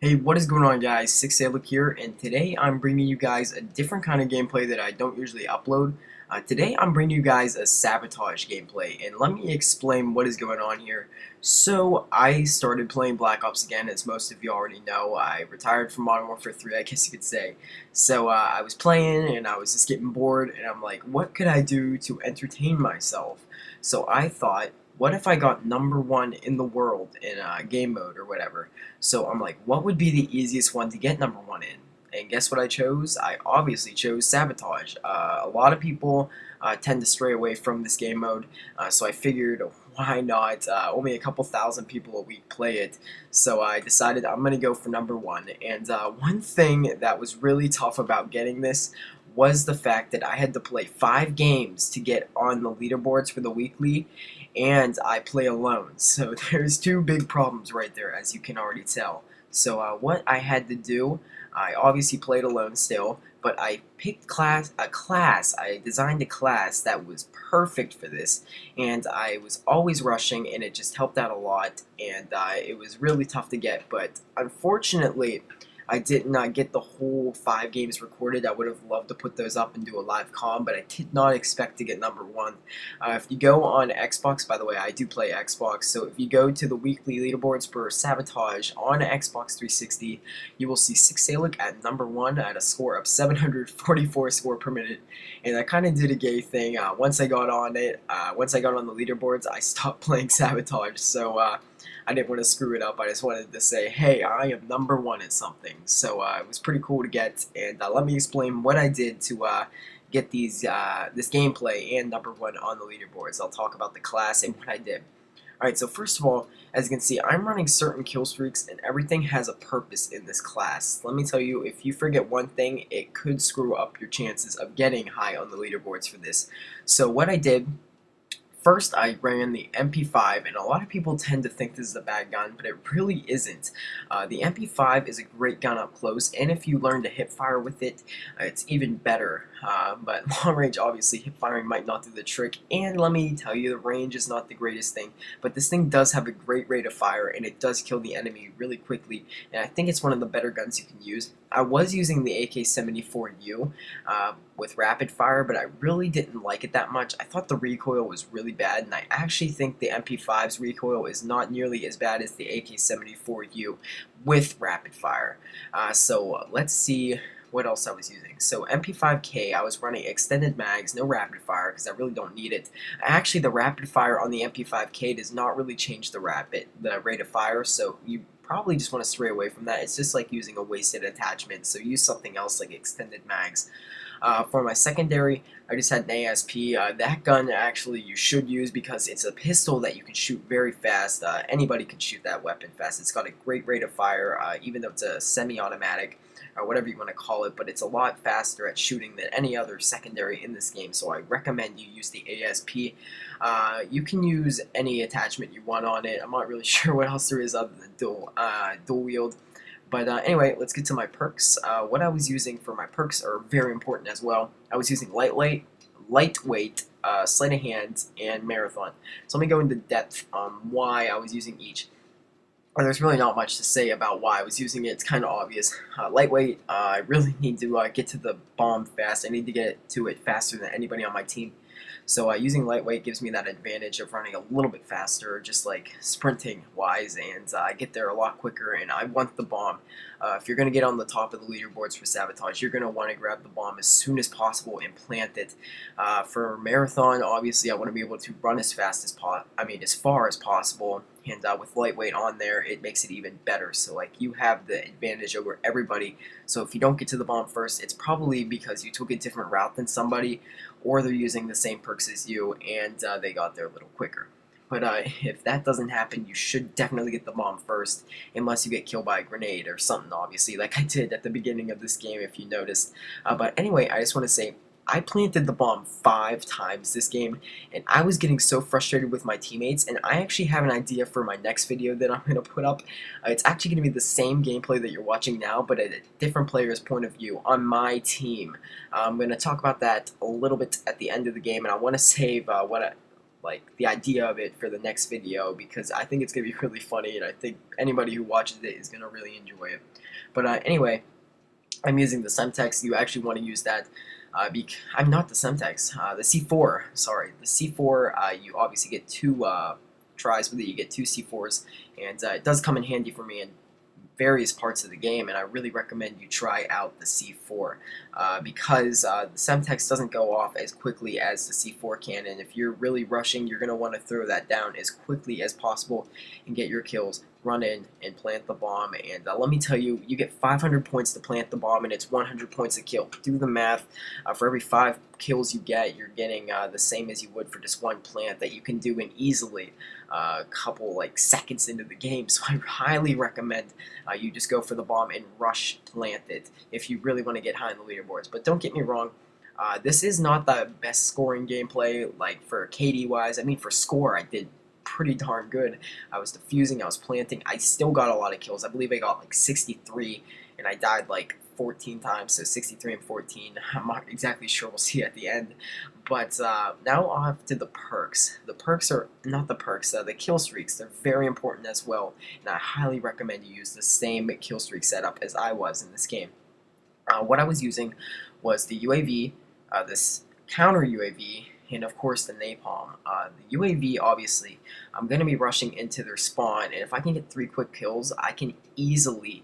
Hey, what is going on, guys? Look here, and today I'm bringing you guys a different kind of gameplay that I don't usually upload. Today I'm bringing you guys a Sabotage gameplay, and let me explain what is going on here. So, I started playing Black Ops again, as most of you already know. I retired from Modern Warfare 3, I guess you could say. So, I was playing, and I was just getting bored, and I'm like, what could I do to entertain myself? So, I thought, what if I got #1 in the world in game mode or whatever? So I'm like, what would be the easiest one to get #1 in? And guess what I chose? I obviously chose Sabotage. A lot of people tend to stray away from this game mode, so I figured why not? Only a couple thousand people a week play it, so I decided I'm going to go for #1. And one thing that was really tough about getting this was the fact that I had to play 5 games to get on the leaderboards for the weekly, and I play alone. So there's two big problems right there, as you can already tell. So what I had to do, I obviously played alone still, but I picked a class. I designed a class that was perfect for this, and I was always rushing, and it just helped out a lot. And it was really tough to get, but unfortunately, I did not get the whole 5 games recorded. I would have loved to put those up and do a live comm, but I did not expect to get #1. If you go on Xbox, by the way, I do play Xbox, so if you go to the weekly leaderboards for Sabotage on Xbox 360, you will see Sixalic at #1 at a score of 744 score per minute, and I kind of did a gay thing. Once I got on it, once I got on the leaderboards, I stopped playing Sabotage, so I didn't want to screw it up. I just wanted to say, hey, I am #1 at something. So it was pretty cool to get, and let me explain what I did to get this gameplay and #1 on the leaderboards. I'll talk about the class and what I did. Alright, so first of all, as you can see, I'm running certain kill streaks, and everything has a purpose in this class. Let me tell you, if you forget one thing, it could screw up your chances of getting high on the leaderboards for this. So what I did, first, I ran the MP5, and a lot of people tend to think this is a bad gun, but it really isn't. The MP5 is a great gun up close, and if you learn to hip fire with it, it's even better. But long range, obviously, hip firing might not do the trick, and let me tell you, the range is not the greatest thing, but this thing does have a great rate of fire, and it does kill the enemy really quickly, and I think it's one of the better guns you can use. I was using the AK-74U with rapid fire, but I really didn't like it that much. I thought the recoil was really bad, and I actually think the MP5's recoil is not nearly as bad as the AK-74U with rapid fire. So let's see what else I was using. So MP5K, I was running extended mags, no rapid fire, because I really don't need it. Actually, the rapid fire on the MP5K does not really change the rate of fire, so you probably just want to stray away from that. It's just like using a wasted attachment, so use something else like extended mags. For my secondary, I just had an ASP. That gun actually you should use because it's a pistol that you can shoot very fast. Anybody can shoot that weapon fast. It's got a great rate of fire, even though it's a semi-automatic or whatever you want to call it, but it's a lot faster at shooting than any other secondary in this game, so I recommend you use the ASP. You can use any attachment you want on it. I'm not really sure what else there is other than dual wield. But anyway, let's get to my perks. What I was using for my perks are very important as well. I was using lightweight, sleight of hand, and marathon. So let me go into depth on why I was using each. There's really not much to say about why I was using it. It's kind of obvious. Lightweight, I really need to get to the bomb fast. I need to get to it faster than anybody on my team. So using lightweight gives me that advantage of running a little bit faster, just like sprinting wise, and I get there a lot quicker, and I want the bomb. If you're going to get on the top of the leaderboards for Sabotage, you're going to want to grab the bomb as soon as possible and plant it. For marathon, obviously I want to be able to run as fast as as far as possible, and with lightweight on there, it makes it even better. So like you have the advantage over everybody. So if you don't get to the bomb first, it's probably because you took a different route than somebody, or they're using the same perks as you, and they got there a little quicker. But if that doesn't happen, you should definitely get the bomb first, unless you get killed by a grenade or something, obviously, like I did at the beginning of this game, if you noticed. But anyway, I just want to say, I planted the bomb 5 times this game, and I was getting so frustrated with my teammates, and I actually have an idea for my next video that I'm going to put up. It's actually going to be the same gameplay that you're watching now, but at a different player's point of view on my team. I'm going to talk about that a little bit at the end of the game, and I want to save like the idea of it for the next video because I think it's gonna be really funny, and I think anybody who watches it is gonna really enjoy it. But anyway, I'm using the Semtex. You actually want to use that. I'm not the Semtex. The C4. Sorry, the C4. You obviously get two tries with it. You get two C4s, and it does come in handy for me in various parts of the game, and I really recommend you try out the C4 because the Semtex doesn't go off as quickly as the C4 can, and if you're really rushing, you're going to want to throw that down as quickly as possible and get your kills, run in and plant the bomb. And let me tell you, you get 500 points to plant the bomb, and it's 100 points to kill. Do the math. For every 5 kills you get, you're getting the same as you would for just one plant that you can do in easily a couple like seconds into the game. So I highly recommend you just go for the bomb and rush plant it if you really want to get high in the leaderboards. But don't get me wrong, this is not the best scoring gameplay like for KD wise. I mean, for score I did pretty darn good. I was defusing, I was planting, I still got a lot of kills. I believe I got like 63 and I died like 14 times, so 63 and 14. I'm not exactly sure, we'll see at the end. But now off to the perks. The perks are not the perks, the kill streaks. They're very important as well, and I highly recommend you use the same kill streak setup as I was in this game. What I was using was the UAV, this counter UAV, and of course the napalm. The UAV, obviously, I'm going to be rushing into their spawn, and if I can get 3 quick kills, I can easily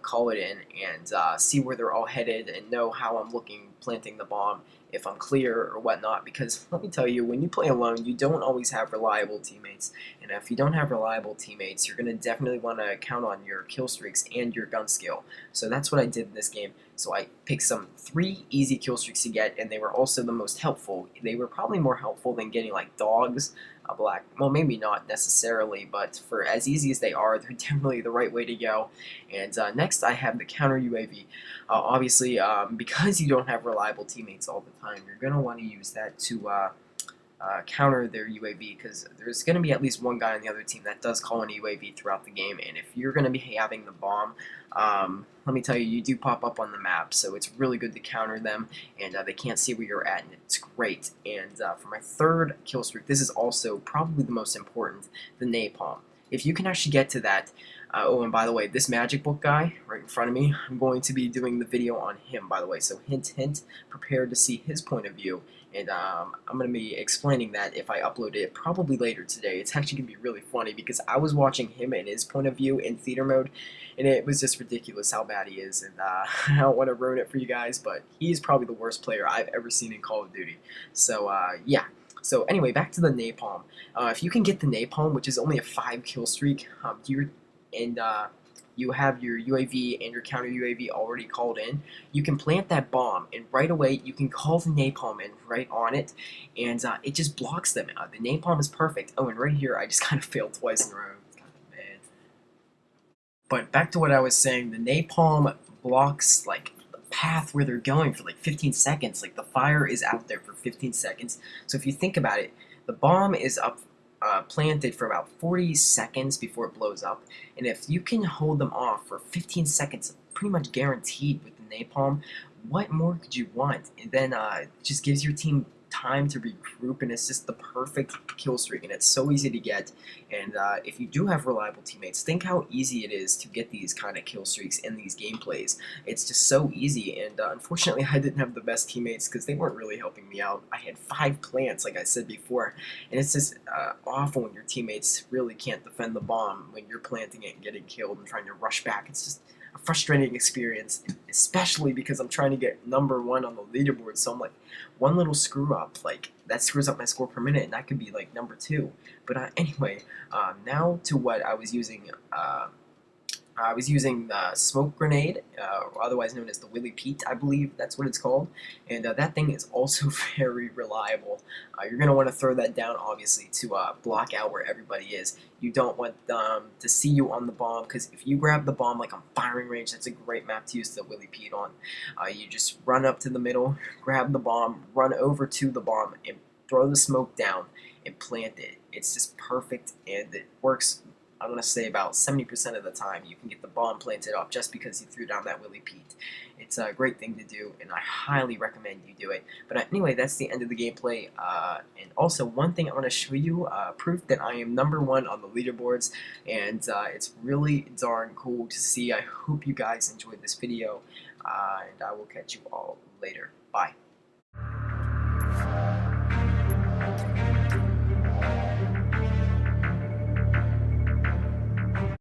call it in and see where they're all headed and know how I'm looking planting the bomb, if I'm clear or whatnot. Because let me tell you, when you play alone, you don't always have reliable teammates, and if you don't have reliable teammates, you're going to definitely want to count on your kill streaks and your gun skill. So that's what I did in this game. So I picked 3 easy kill streaks to get, and they were also the most helpful. They were probably more helpful than getting like dogs, well, maybe not necessarily, but for as easy as they are, they're definitely the right way to go. And next I have the counter UAV. Obviously, because you don't have reliable teammates all the time, you're going to want to use that to counter their UAV, because there's going to be at least one guy on the other team that does call an UAV throughout the game, and if you're going to be having the bomb, let me tell you, you do pop up on the map, so it's really good to counter them, and they can't see where you're at, and it's great. And for my third kill streak, this is also probably the most important, the napalm. If you can actually get to that, oh, and by the way, this magic book guy right in front of me, I'm going to be doing the video on him, by the way, so hint, hint, prepare to see his point of view. And I'm going to be explaining that if I upload it probably later today. It's actually going to be really funny because I was watching him and his point of view in theater mode, and it was just ridiculous how bad he is. And I don't want to ruin it for you guys, but he's probably the worst player I've ever seen in Call of Duty. So yeah. So anyway, back to the napalm. If you can get the napalm, which is only a 5 kill streak, you have your UAV and your counter UAV already called in, you can plant that bomb, and right away you can call the napalm in right on it, and it just blocks them. The napalm is perfect. Oh, and right here I just kind of failed twice in a row. It's kind of bad. But back to what I was saying, the napalm blocks like the path where they're going for like 15 seconds. Like the fire is out there for 15 seconds. So if you think about it, the bomb is up planted for about 40 seconds before it blows up, and if you can hold them off for 15 seconds, pretty much guaranteed with the napalm, what more could you want? And then it just gives your team time to regroup, and it's just the perfect kill streak, and it's so easy to get. And if you do have reliable teammates, think how easy it is to get these kind of kill streaks in these gameplays. It's just so easy, and unfortunately I didn't have the best teammates because they weren't really helping me out. I had 5 plants, like I said before, and it's just awful when your teammates really can't defend the bomb when you're planting it and getting killed and trying to rush back. It's just a frustrating experience, especially because I'm trying to get #1 on the leaderboard, so I'm like, one little screw up, like, that screws up my score per minute, and that could be like #2. But anyway, now to what I was using. I was using the smoke grenade, otherwise known as the Willy Pete, I believe that's what it's called, and that thing is also very reliable. You're going to want to throw that down, obviously, to block out where everybody is. You don't want them to see you on the bomb, because if you grab the bomb like on firing range, that's a great map to use the Willy Pete on. You just run up to the middle, grab the bomb, run over to the bomb, and throw the smoke down and plant it. It's just perfect, and it works I want to say about 70% of the time you can get the bomb planted off just because you threw down that Willie Pete. It's a great thing to do, and I highly recommend you do it. But anyway, that's the end of the gameplay. And also, one thing I want to show you, proof that I am #1 on the leaderboards, and it's really darn cool to see. I hope you guys enjoyed this video, and I will catch you all later. Bye.